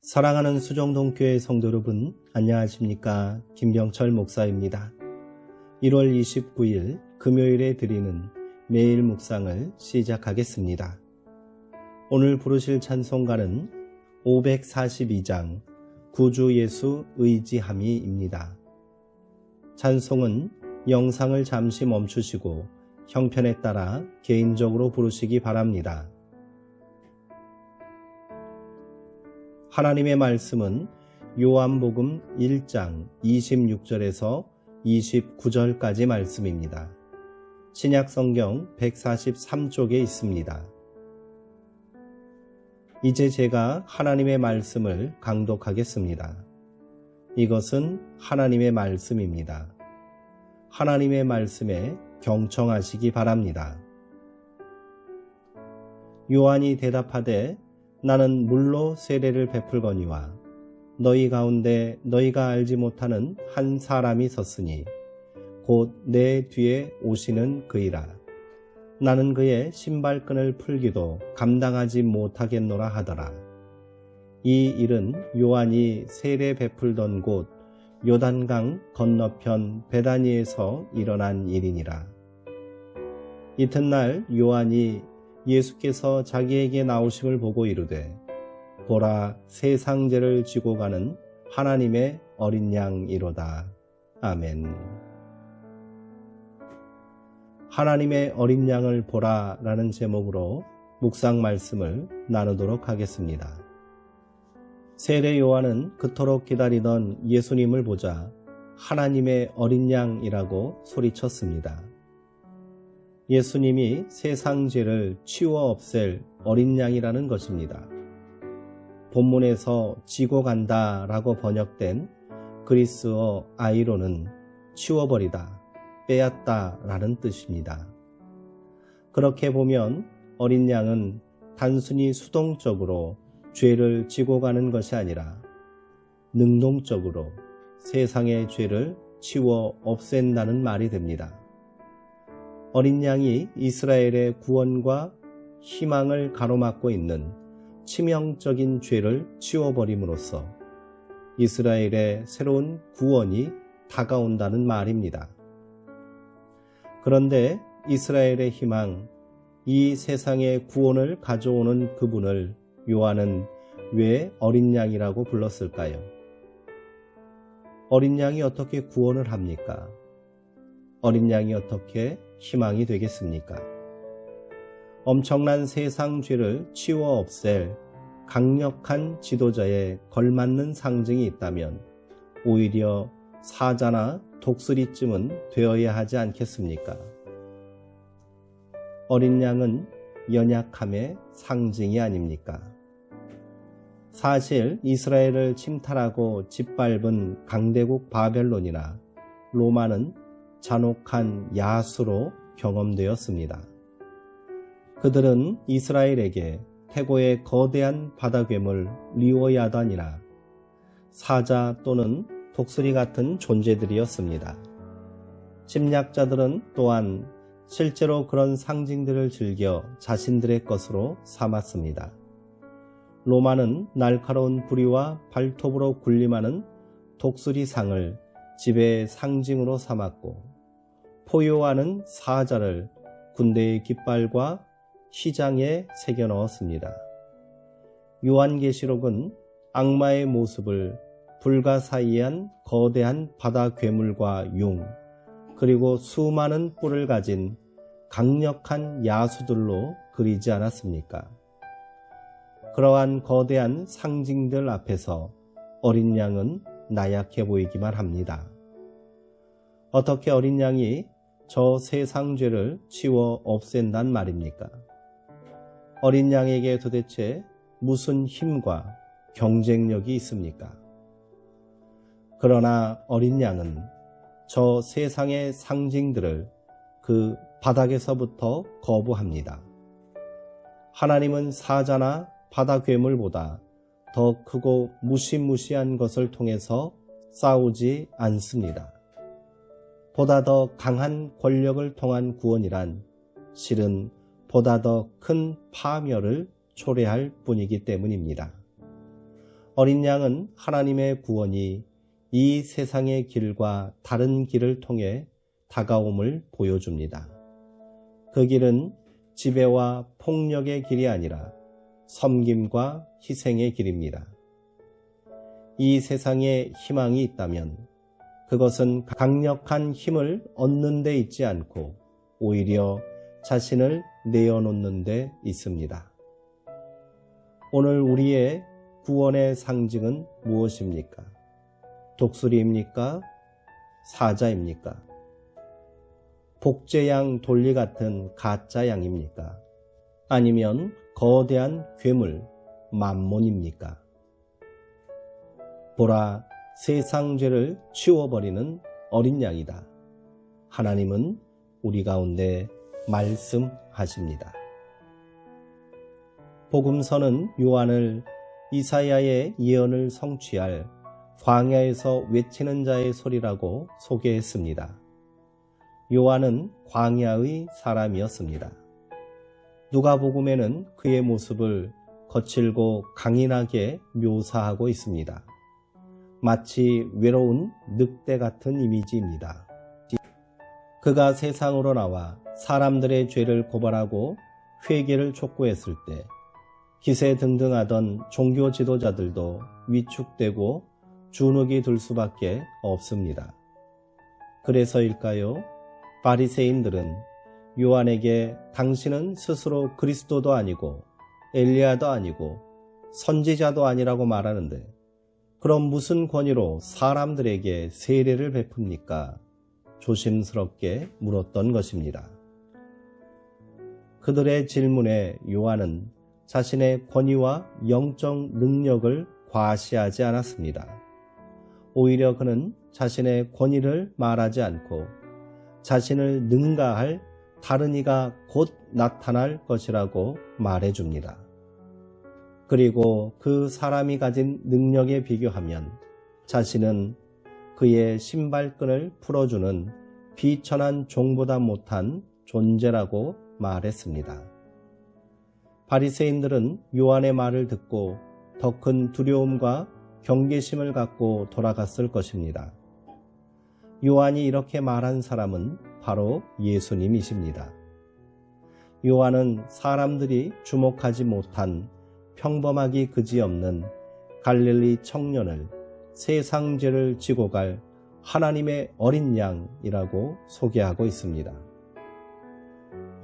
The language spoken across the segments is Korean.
사랑하는 수정동교회 성도 여러분, 안녕하십니까? 김병철 목사입니다. 1월 29일 금요일에 드리는 매일 묵상을 시작하겠습니다. 오늘 부르실 찬송가는 542장 구주 예수 의지함이입니다. 찬송은 영상을 잠시 멈추시고 형편에 따라 개인적으로 부르시기 바랍니다. 하나님의 말씀은 요한복음 1장 26절에서 29절까지 말씀입니다. 신약성경 143쪽에 있습니다. 이제 제가 하나님의 말씀을 강독하겠습니다. 이것은 하나님의 말씀입니다. 하나님의 말씀에 경청하시기 바랍니다. 요한이 대답하되 나는 물로 세례를 베풀거니와 너희 가운데 너희가 알지 못하는 한 사람이 섰으니 곧 내 뒤에 오시는 그이라. 나는 그의 신발끈을 풀기도 감당하지 못하겠노라 하더라. 이 일은 요한이 세례 베풀던 곳 요단강 건너편 베다니에서 일어난 일이니라. 이튿날 요한이 예수께서 자기에게 나오심을 보고 이르되 보라 세상 죄를 지고 가는 하나님의 어린 양이로다. 아멘. 하나님의 어린 양을 보라 라는 제목으로 묵상 말씀을 나누도록 하겠습니다. 세례 요한은 그토록 기다리던 예수님을 보자 하나님의 어린 양이라고 소리쳤습니다. 예수님이 세상 죄를 치워 없앨 어린 양이라는 것입니다. 본문에서 지고 간다 라고 번역된 그리스어 아이로는 치워버리다, 빼앗다 라는 뜻입니다. 그렇게 보면 어린 양은 단순히 수동적으로 죄를 지고 가는 것이 아니라 능동적으로 세상의 죄를 치워 없앤다는 말이 됩니다. 어린 양이 이스라엘의 구원과 희망을 가로막고 있는 치명적인 죄를 치워버림으로써 이스라엘의 새로운 구원이 다가온다는 말입니다. 그런데 이스라엘의 희망, 이 세상의 구원을 가져오는 그분을 요한은 왜 어린 양이라고 불렀을까요? 어린 양이 어떻게 구원을 합니까? 어린 양이 어떻게 희망이 되겠습니까? 엄청난 세상 죄를 치워 없앨 강력한 지도자에 걸맞는 상징이 있다면 오히려 사자나 독수리쯤은 되어야 하지 않겠습니까? 어린 양은 연약함의 상징이 아닙니까? 사실 이스라엘을 침탈하고 짓밟은 강대국 바벨론이나 로마는 잔혹한 야수로 경험되었습니다. 그들은 이스라엘에게 태고의 거대한 바다 괴물 리오야단이나 사자 또는 독수리 같은 존재들이었습니다. 침략자들은 또한 실제로 그런 상징들을 즐겨 자신들의 것으로 삼았습니다. 로마는 날카로운 부리와 발톱으로 군림하는 독수리상을 지배의 상징으로 삼았고 포효하는 사자를 군대의 깃발과 휘장에 새겨 넣었습니다. 요한계시록은 악마의 모습을 불가사의한 거대한 바다 괴물과 용, 그리고 수많은 뿔을 가진 강력한 야수들로 그리지 않았습니까? 그러한 거대한 상징들 앞에서 어린 양은 나약해 보이기만 합니다. 어떻게 어린 양이 저 세상 죄를 치워 없앤단 말입니까? 어린 양에게 도대체 무슨 힘과 경쟁력이 있습니까? 그러나 어린 양은 저 세상의 상징들을 그 바닥에서부터 거부합니다. 하나님은 사자나 바다 괴물보다 더 크고 무시무시한 것을 통해서 싸우지 않습니다. 보다 더 강한 권력을 통한 구원이란 실은 보다 더 큰 파멸을 초래할 뿐이기 때문입니다. 어린 양은 하나님의 구원이 이 세상의 길과 다른 길을 통해 다가옴을 보여줍니다. 그 길은 지배와 폭력의 길이 아니라 섬김과 희생의 길입니다. 이 세상에 희망이 있다면 그것은 강력한 힘을 얻는 데 있지 않고 오히려 자신을 내어놓는 데 있습니다. 오늘 우리의 구원의 상징은 무엇입니까? 독수리입니까? 사자입니까? 복제양 돌리 같은 가짜 양입니까? 아니면 거대한 괴물 맘몬입니까? 보라, 세상 죄를 치워버리는 어린 양이다. 하나님은 우리 가운데 말씀하십니다. 복음서는 요한을 이사야의 예언을 성취할 광야에서 외치는 자의 소리라고 소개했습니다. 요한은 광야의 사람이었습니다. 누가복음에는 그의 모습을 거칠고 강인하게 묘사하고 있습니다. 마치 외로운 늑대 같은 이미지입니다. 그가 세상으로 나와 사람들의 죄를 고발하고 회개를 촉구했을 때 기세등등하던 종교 지도자들도 위축되고 주눅이 들 수밖에 없습니다. 그래서일까요? 바리새인들은 요한에게 당신은 스스로 그리스도도 아니고 엘리야도 아니고 선지자도 아니라고 말하는데 그럼 무슨 권위로 사람들에게 세례를 베풉니까? 조심스럽게 물었던 것입니다. 그들의 질문에 요한은 자신의 권위와 영적 능력을 과시하지 않았습니다. 오히려 그는 자신의 권위를 말하지 않고 자신을 능가할 다른 이가 곧 나타날 것이라고 말해줍니다. 그리고 그 사람이 가진 능력에 비교하면 자신은 그의 신발끈을 풀어주는 비천한 종보다 못한 존재라고 말했습니다. 바리새인들은 요한의 말을 듣고 더 큰 두려움과 경계심을 갖고 돌아갔을 것입니다. 요한이 이렇게 말한 사람은 바로 예수님이십니다. 요한은 사람들이 주목하지 못한 평범하기 그지없는 갈릴리 청년을 세상 죄를 지고 갈 하나님의 어린 양이라고 소개하고 있습니다.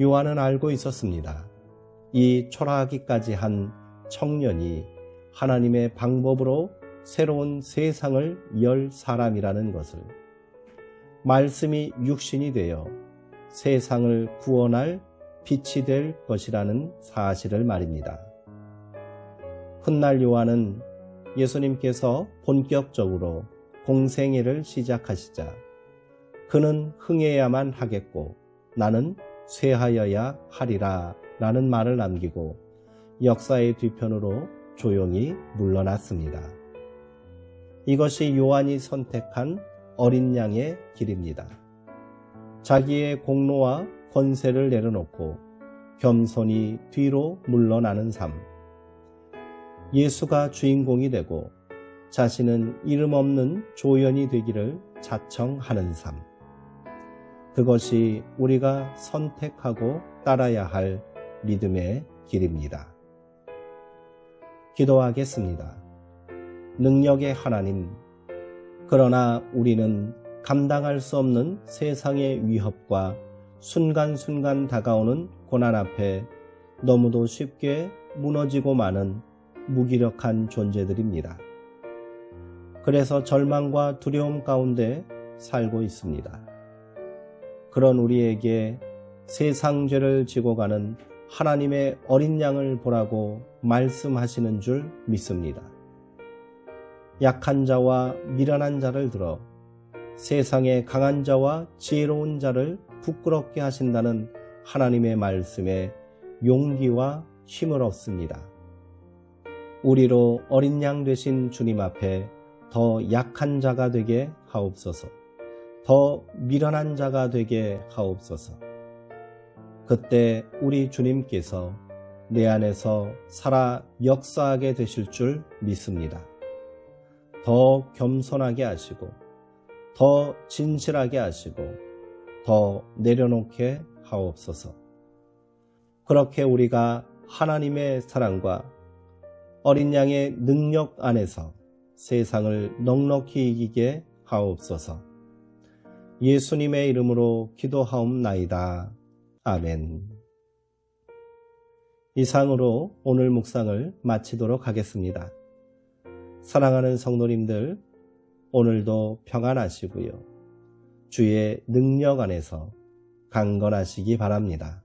요한은 알고 있었습니다. 이 초라하기까지 한 청년이 하나님의 방법으로 새로운 세상을 열 사람이라는 것을, 말씀이 육신이 되어 세상을 구원할 빛이 될 것이라는 사실을 말입니다. 훗날 요한은 예수님께서 본격적으로 공생애를 시작하시자 그는 흥해야만 하겠고 나는 쇠하여야 하리라 라는 말을 남기고 역사의 뒤편으로 조용히 물러났습니다. 이것이 요한이 선택한 어린 양의 길입니다. 자기의 공로와 권세를 내려놓고 겸손히 뒤로 물러나는 삶. 예수가 주인공이 되고 자신은 이름 없는 조연이 되기를 자청하는 삶. 그것이 우리가 선택하고 따라야 할 믿음의 길입니다. 기도하겠습니다. 능력의 하나님, 그러나 우리는 감당할 수 없는 세상의 위협과 순간순간 다가오는 고난 앞에 너무도 쉽게 무너지고 마는 무기력한 존재들입니다. 그래서 절망과 두려움 가운데 살고 있습니다. 그런 우리에게 세상 죄를 지고 가는 하나님의 어린 양을 보라고 말씀하시는 줄 믿습니다. 약한 자와 미련한 자를 들어 세상의 강한 자와 지혜로운 자를 부끄럽게 하신다는 하나님의 말씀에 용기와 힘을 얻습니다. 우리로 어린 양 되신 주님 앞에 더 약한 자가 되게 하옵소서. 더 미련한 자가 되게 하옵소서. 그때 우리 주님께서 내 안에서 살아 역사하게 되실 줄 믿습니다. 더 겸손하게 하시고 더 진실하게 하시고 더 내려놓게 하옵소서. 그렇게 우리가 하나님의 사랑과 어린 양의 능력 안에서 세상을 넉넉히 이기게 하옵소서. 예수님의 이름으로 기도하옵나이다. 아멘. 이상으로 오늘 묵상을 마치도록 하겠습니다. 사랑하는 성도님들, 오늘도 평안하시고요. 주의 능력 안에서 강건하시기 바랍니다.